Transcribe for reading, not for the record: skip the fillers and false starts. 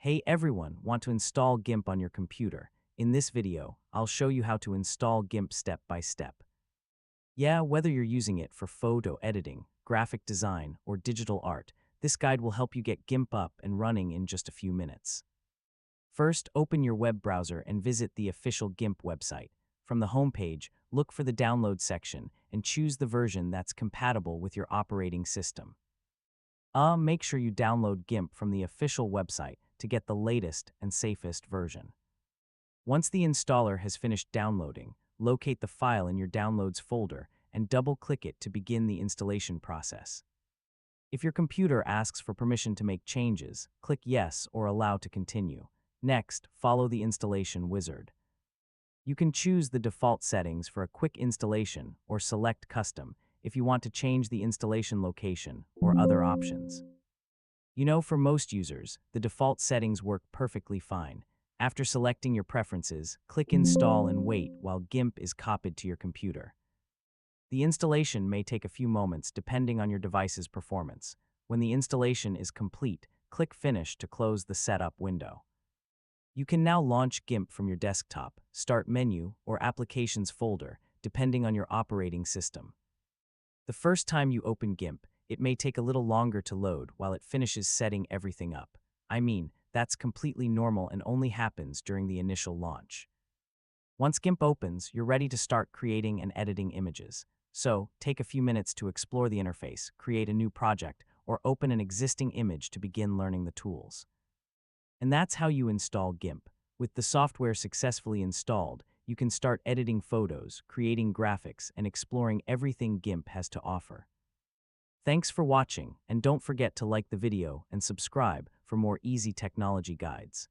Hey everyone, want to install GIMP on your computer? In this video, I'll show you how to install GIMP step by step. Yeah, whether you're using it for photo editing, graphic design, or digital art, this guide will help you get GIMP up and running in just a few minutes. First, open your web browser and visit the official GIMP website. From the homepage, look for the download section and choose the version that's compatible with your operating system. Make sure you download GIMP from the official website to get the latest and safest version. Once the installer has finished downloading, locate the file in your Downloads folder and double-click it to begin the installation process. If your computer asks for permission to make changes, click Yes or Allow to continue. Next, follow the installation wizard. You can choose the default settings for a quick installation or select Custom if you want to change the installation location or other options. For most users, the default settings work perfectly fine. After selecting your preferences, click Install and wait while GIMP is copied to your computer. The installation may take a few moments depending on your device's performance. When the installation is complete, click Finish to close the setup window. You can now launch GIMP from your desktop, Start menu, or Applications folder, depending on your operating system. The first time you open GIMP, it may take a little longer to load while it finishes setting everything up. That's completely normal and only happens during the initial launch. Once GIMP opens, you're ready to start creating and editing images. So, take a few minutes to explore the interface, create a new project, or open an existing image to begin learning the tools. And that's how you install GIMP. With the software successfully installed, you can start editing photos, creating graphics, and exploring everything GIMP has to offer. Thanks for watching, and don't forget to like the video and subscribe for more easy technology guides.